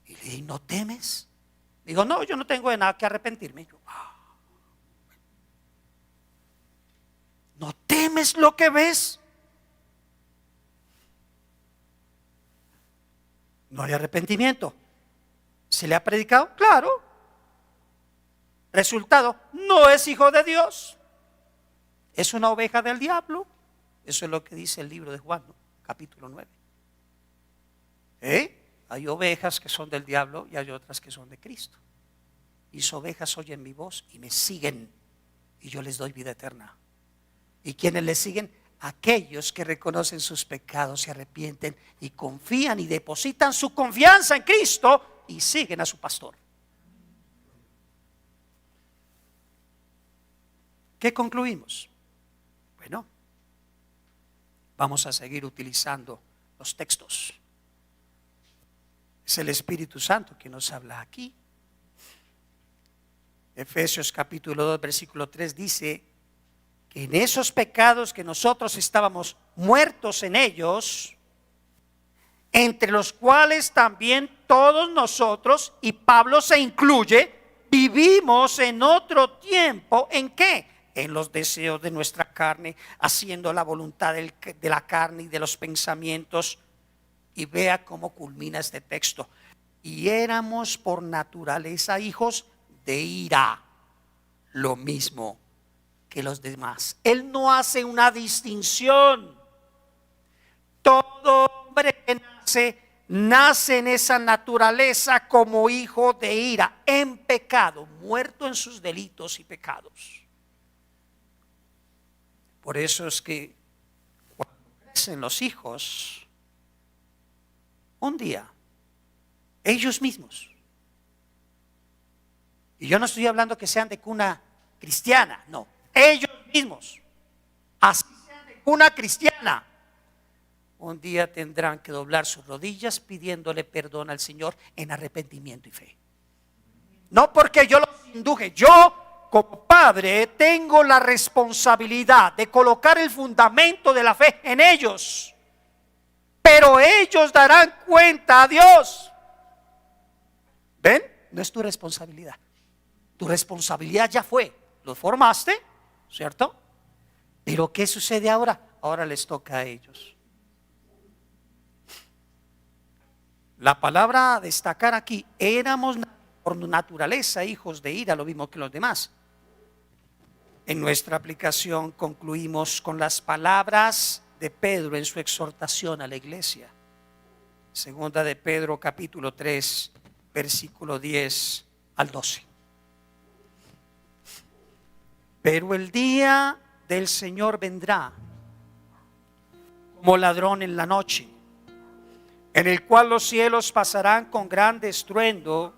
y le dije, ¿no temes? Digo, no, yo no tengo de nada que arrepentirme. Yo, ¿no temes lo que ves? No hay arrepentimiento. ¿Se le ha predicado? Claro. Resultado, no es hijo de Dios. Es una oveja del diablo. Eso es lo que dice el libro de Juan, ¿no? Capítulo 9. Hay ovejas que son del diablo y hay otras que son de Cristo. Mis ovejas oyen mi voz y me siguen, y yo les doy vida eterna. ¿Y quiénes le siguen? Aquellos que reconocen sus pecados, se arrepienten y confían y depositan su confianza en Cristo y siguen a su pastor. ¿Qué concluimos? Bueno, vamos a seguir utilizando los textos. Es el Espíritu Santo que nos habla aquí. Efesios capítulo 2 versículo 3 dice que en esos pecados que nosotros estábamos muertos en ellos, entre los cuales también todos nosotros, y Pablo se incluye, vivimos en otro tiempo. ¿En qué? En los deseos de nuestra carne, haciendo la voluntad de la carne y de los pensamientos. Y vea cómo culmina este texto. Y éramos por naturaleza hijos de ira, lo mismo que los demás. Él no hace una distinción. Todo hombre que nace en esa naturaleza como hijo de ira, en pecado, muerto en sus delitos y pecados. Por eso es que cuando crecen los hijos, un día ellos mismos Y yo no estoy hablando que sean de cuna cristiana, no, ellos mismos, así sean de cuna cristiana, un día tendrán que doblar sus rodillas pidiéndole perdón al Señor en arrepentimiento y fe. No porque yo los induje, yo como padre tengo la responsabilidad de colocar el fundamento de la fe en ellos, pero ellos darán cuenta a Dios. ¿Ven? No es tu responsabilidad. Tu responsabilidad ya fue, los formaste, ¿cierto? Pero ¿qué sucede ahora? Ahora les toca a ellos. La palabra a destacar aquí, éramos por naturaleza hijos de ira, lo mismo que los demás. En nuestra aplicación concluimos con las palabras de Pedro en su exhortación a la iglesia. Segunda de Pedro capítulo 3, versículo 10 al 12. Pero el día del Señor vendrá como ladrón en la noche, en el cual los cielos pasarán con gran estruendo,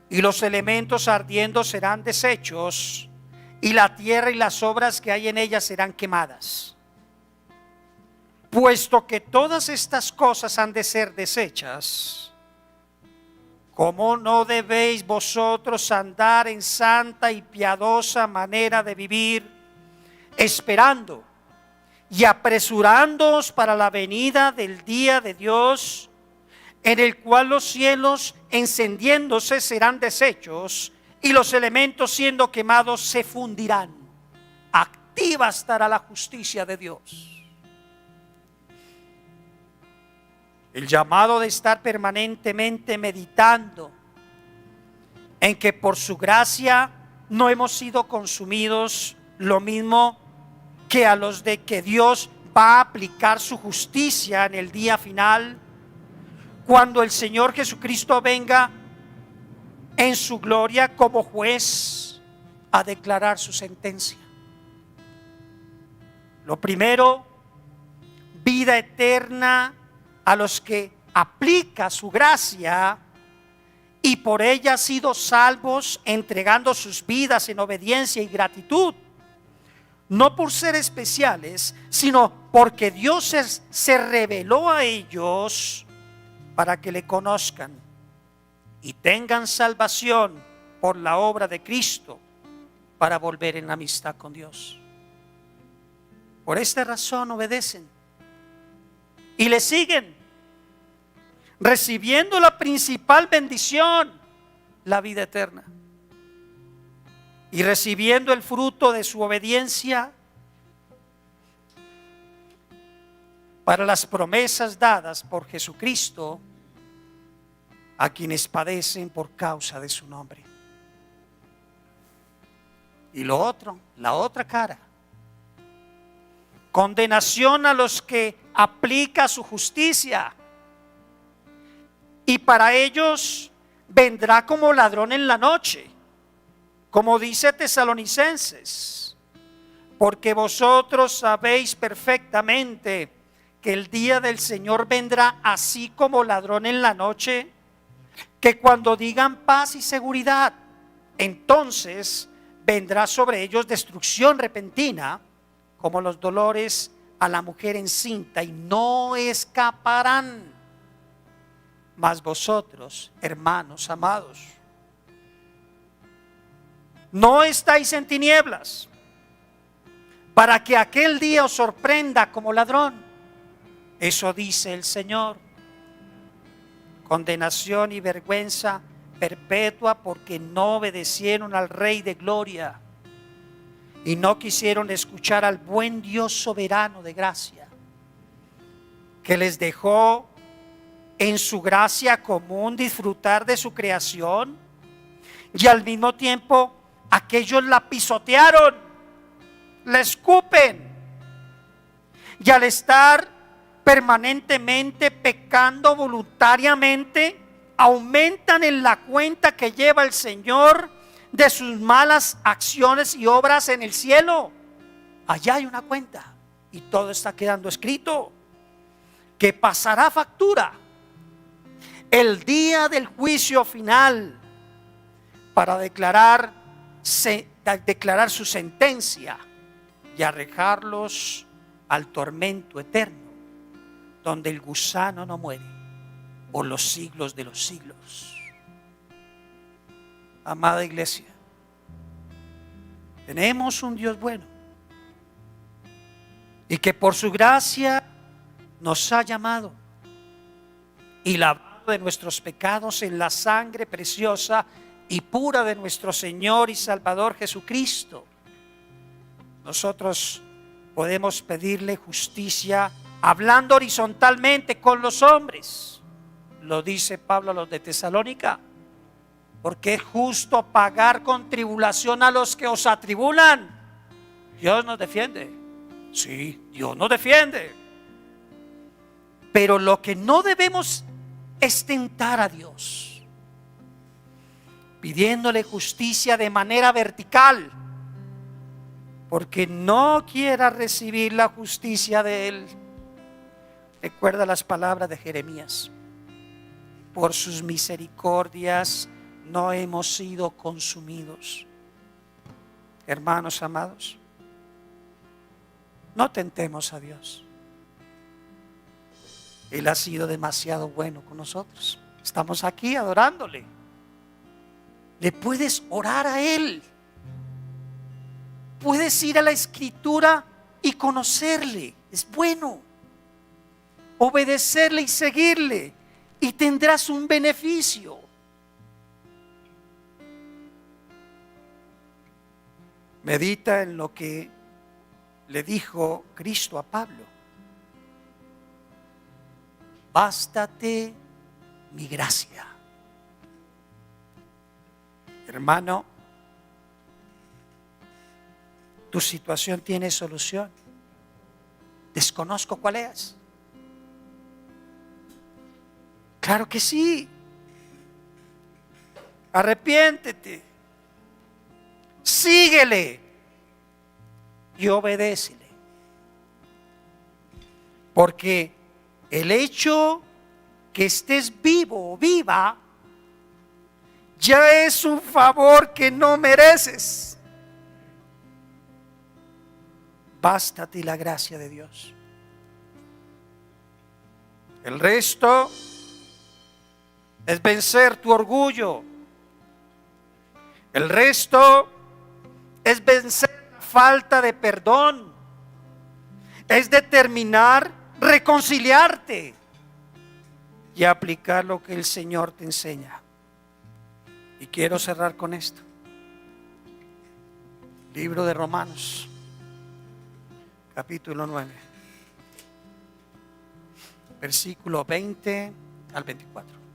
y los elementos ardiendo serán deshechos, y la tierra y las obras que hay en ella serán quemadas. Puesto que todas estas cosas han de ser deshechas, ¿cómo no debéis vosotros andar en santa y piadosa manera de vivir, esperando y apresurándoos para la venida del día de Dios, en el cual los cielos encendiéndose serán deshechos y los elementos siendo quemados se fundirán? Activa estará la justicia de Dios. El llamado de estar permanentemente meditando en que por su gracia no hemos sido consumidos, lo mismo que a los de que Dios va a aplicar su justicia en el día final, cuando el Señor Jesucristo venga en su gloria como juez a declarar su sentencia. Lo primero, vida eterna a los que aplica su gracia y por ella han sido salvos, entregando sus vidas en obediencia y gratitud, no por ser especiales, sino porque Dios se reveló a ellos para que le conozcan y tengan salvación por la obra de Cristo, para volver en amistad con Dios. Por esta razón obedecen y le siguen, recibiendo la principal bendición, la vida eterna, y recibiendo el fruto de su obediencia para las promesas dadas por Jesucristo a quienes padecen por causa de su nombre. Y lo otro, la otra cara, condenación a los que aplica su justicia, y para ellos vendrá como ladrón en la noche, como dice Tesalonicenses, porque vosotros sabéis perfectamente que el día del Señor vendrá así como ladrón en la noche, que cuando digan paz y seguridad, entonces vendrá sobre ellos destrucción repentina, como los dolores a la mujer encinta, y no escaparán. Mas vosotros, hermanos amados, no estáis en tinieblas, para que aquel día os sorprenda como ladrón. Eso dice el Señor. Condenación y vergüenza perpetua, porque no obedecieron al Rey de Gloria y no quisieron escuchar al buen Dios soberano de gracia, que les dejó en su gracia común disfrutar de su creación, y al mismo tiempo aquellos la pisotearon, la escupen, y al estar permanentemente pecando voluntariamente, aumentan en la cuenta que lleva el Señor de sus malas acciones y obras en el cielo. Allá hay una cuenta y todo está quedando escrito, que pasará factura el día del juicio final, para declarar su sentencia y arrojarlos al tormento eterno, donde el gusano no muere por los siglos de los siglos. Amada iglesia, tenemos un Dios bueno y que por su gracia nos ha llamado y lavado de nuestros pecados en la sangre preciosa y pura de nuestro Señor y Salvador Jesucristo. Nosotros podemos pedirle justicia hablando horizontalmente con los hombres. Lo dice Pablo a los de Tesalónica. Porque es justo pagar con tribulación a los que os atribulan. Dios nos defiende. Sí, Dios nos defiende. Pero lo que no debemos es tentar a Dios, pidiéndole justicia de manera vertical, porque no quiera recibir la justicia de Él. Recuerda las palabras de Jeremías: por sus misericordias no hemos sido consumidos. Hermanos amados, no tentemos a Dios. Él ha sido demasiado bueno con nosotros. Estamos aquí adorándole. Le puedes orar a Él. Puedes ir a la Escritura y conocerle. Es bueno. Obedecerle y seguirle, y tendrás un beneficio. Medita en lo que le dijo Cristo a Pablo: bástate mi gracia. Hermano, tu situación tiene solución. Desconozco cuál es. Claro que sí. Arrepiéntete, síguele y obedécele. Porque el hecho que estés vivo o viva ya es un favor que no mereces. Bástate la gracia de Dios. El resto es vencer tu orgullo. El resto es vencer la falta de perdón. Es determinar reconciliarte y aplicar lo que el Señor te enseña. Y quiero cerrar con esto. Libro de Romanos, capítulo 9, versículo 20 al 24.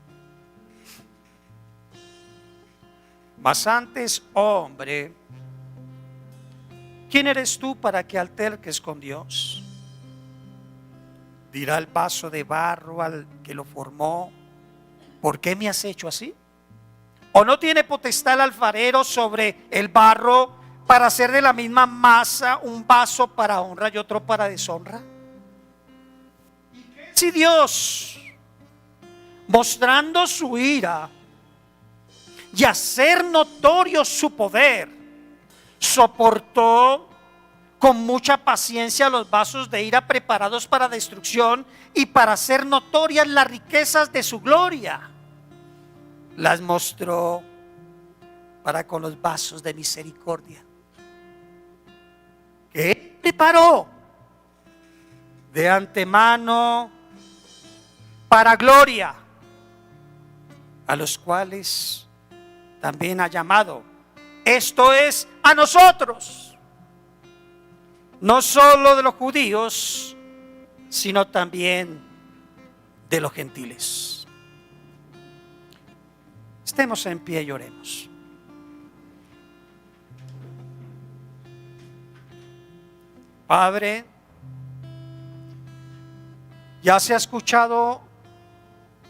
Mas antes, hombre, ¿quién eres tú para que alterques con Dios? Dirá el vaso de barro al que lo formó: ¿por qué me has hecho así? ¿O no tiene potestad el alfarero sobre el barro para hacer de la misma masa un vaso para honra y otro para deshonra? Si Dios, mostrando su ira y hacer notorio su poder, soportó con mucha paciencia los vasos de ira preparados para destrucción y para hacer notorias las riquezas de su gloria, las mostró para con los vasos de misericordia que Él preparó de antemano para gloria, a los cuales también ha llamado, esto es, a nosotros, no solo de los judíos, sino también de los gentiles. Estemos en pie y oremos. Padre, ya se ha escuchado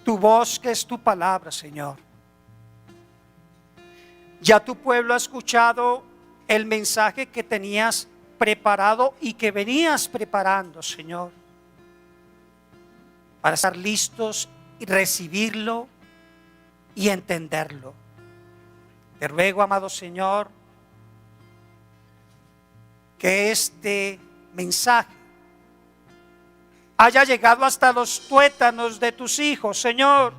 tu voz, que es tu palabra, Señor. Ya tu pueblo ha escuchado el mensaje que tenías preparado y que venías preparando, Señor, para estar listos y recibirlo y entenderlo. Te ruego, amado Señor, que este mensaje haya llegado hasta los tuétanos de tus hijos, Señor.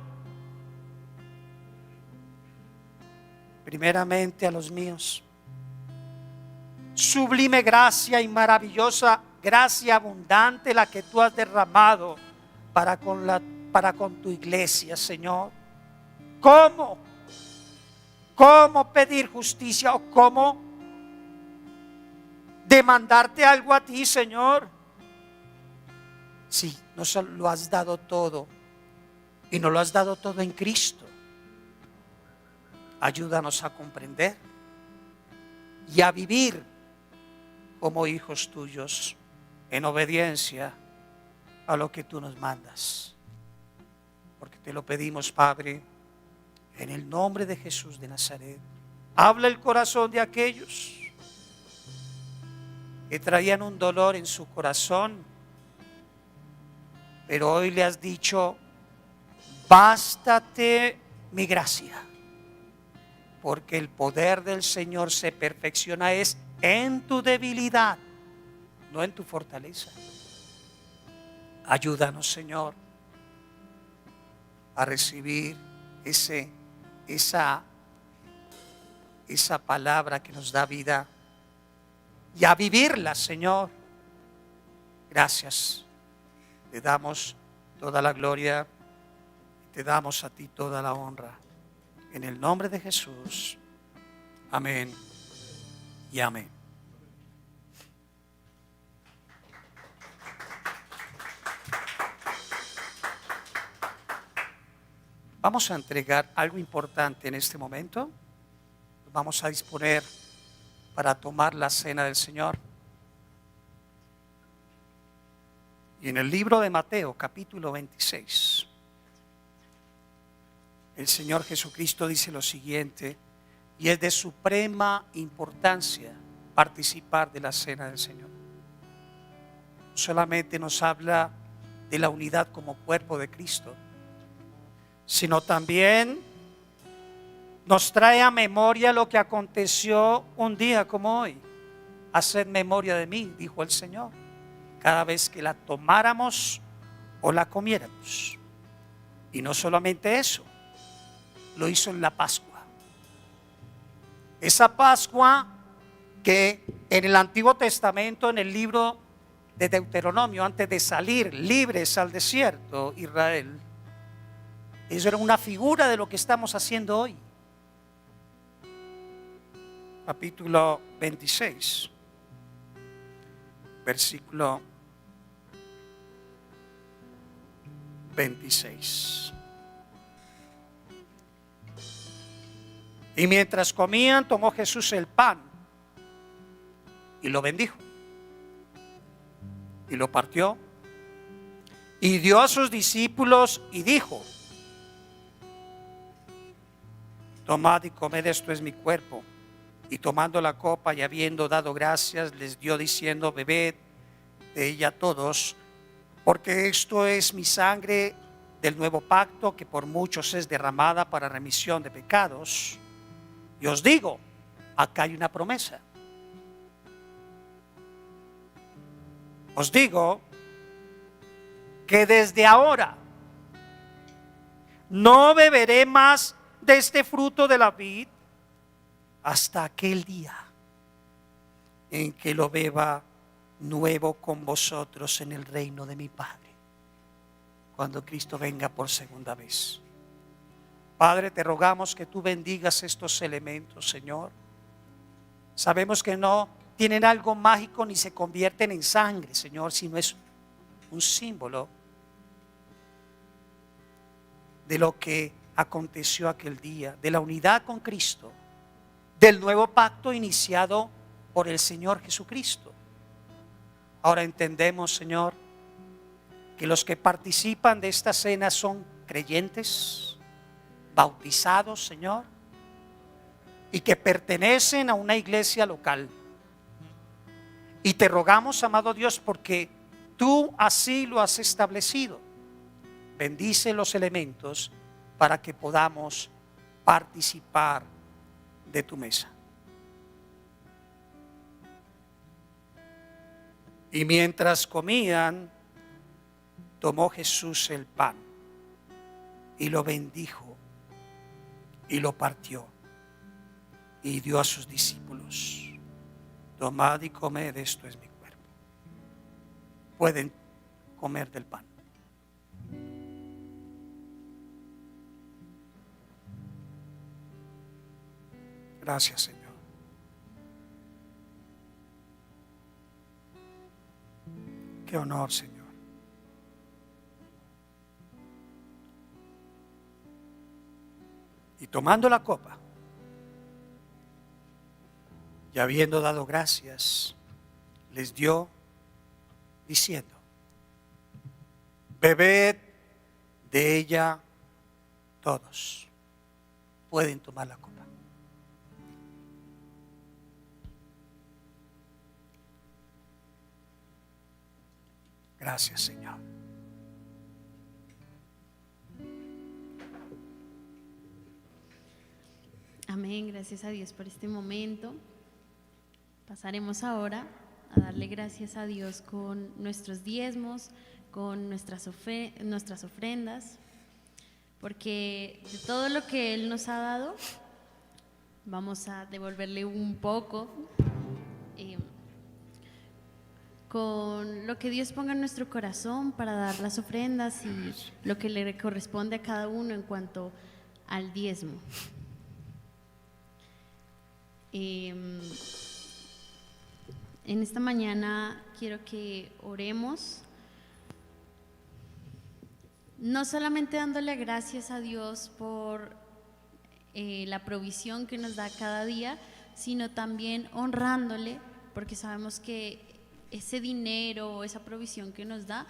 Primeramente a los míos. Sublime gracia y maravillosa gracia abundante la que tú has derramado para con tu iglesia, Señor. ¿Cómo? ¿Cómo pedir justicia o cómo demandarte algo a ti, Señor? Sí, nos lo has dado todo y nos lo has dado todo en Cristo. Ayúdanos a comprender y a vivir como hijos tuyos en obediencia a lo que tú nos mandas. Porque te lo pedimos, Padre, en el nombre de Jesús de Nazaret. Habla el corazón de aquellos que traían un dolor en su corazón, pero hoy le has dicho: bástate mi gracia, porque el poder del Señor se perfecciona es en tu debilidad, no en tu fortaleza. Ayúdanos, Señor, a recibir esa palabra que nos da vida y a vivirla, Señor. Gracias. Te damos toda la gloria, te damos a ti toda la honra. En el nombre de Jesús. Amén y amén. Vamos a entregar algo importante en este momento. Vamos a disponer para tomar la cena del Señor. Y en el libro de Mateo, capítulo 26, el Señor Jesucristo dice lo siguiente, y es de suprema importancia participar de la cena del Señor. No solamente nos habla de la unidad como cuerpo de Cristo, sino también nos trae a memoria lo que aconteció un día como hoy. Haced memoria de mí, dijo el Señor, cada vez que la tomáramos o la comiéramos. Y no solamente eso, lo hizo en la Pascua. Esa Pascua que en el Antiguo Testamento, en el libro de Deuteronomio, antes de salir libres al desierto, Israel, eso era una figura de lo que estamos haciendo hoy. Capítulo 26, versículo 26. Y mientras comían, tomó Jesús el pan y lo bendijo y lo partió y dio a sus discípulos y dijo: tomad y comed, esto es mi cuerpo. Y tomando la copa y habiendo dado gracias, les dio diciendo: bebed de ella todos, porque esto es mi sangre del nuevo pacto, que por muchos es derramada para remisión de pecados. Y os digo, acá hay una promesa. Os digo que desde ahora no beberé más de este fruto de la vid hasta aquel día en que lo beba nuevo con vosotros en el reino de mi Padre, cuando Cristo venga por segunda vez. Padre, te rogamos que tú bendigas estos elementos, Señor. Sabemos que no tienen algo mágico ni se convierten en sangre, Señor, sino es un símbolo de lo que aconteció aquel día, de la unidad con Cristo, del nuevo pacto iniciado por el Señor Jesucristo. Ahora entendemos, Señor, que los que participan de esta cena son creyentes, bautizados, Señor, y que pertenecen a una iglesia local. Y te rogamos, amado Dios, porque tú así lo has establecido. Bendice los elementos para que podamos participar de tu mesa. Y mientras comían, tomó Jesús el pan y lo bendijo y lo partió y dio a sus discípulos: tomad y comed, esto es mi cuerpo. Pueden comer del pan. Gracias, Señor. Qué honor, Señor. Y tomando la copa, y habiendo dado gracias, les dio, diciendo: bebed de ella todos. Pueden tomar la copa. Gracias, Señor. Amén, gracias a Dios por este momento. Pasaremos ahora a darle gracias a Dios con nuestros diezmos, con nuestras ofrendas, porque de todo lo que Él nos ha dado, vamos a devolverle un poco. Con lo que Dios ponga en nuestro corazón para dar las ofrendas y lo que le corresponde a cada uno en cuanto al diezmo. En esta mañana quiero que oremos, no solamente dándole gracias a Dios por la provisión que nos da cada día, sino también honrándole, porque sabemos que ese dinero, esa provisión que nos da,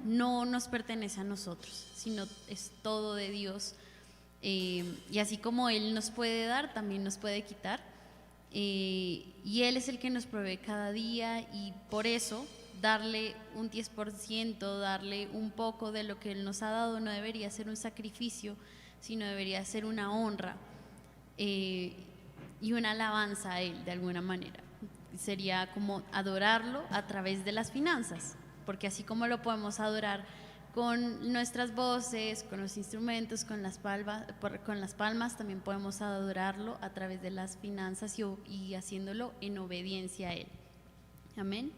no nos pertenece a nosotros, sino es todo de Dios. Y así como Él nos puede dar, también nos puede quitar. Y Él es el que nos provee cada día, y por eso darle un 10%, darle un poco de lo que Él nos ha dado no debería ser un sacrificio, sino debería ser una honra y una alabanza a Él de alguna manera. Sería como adorarlo a través de las finanzas, porque así como lo podemos adorar con nuestras voces, con los instrumentos, con las palmas, también podemos adorarlo a través de las finanzas y haciéndolo en obediencia a Él. Amén.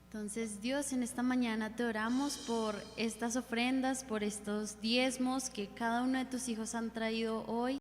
Entonces, Dios, en esta mañana te oramos por estas ofrendas, por estos diezmos que cada uno de tus hijos han traído hoy.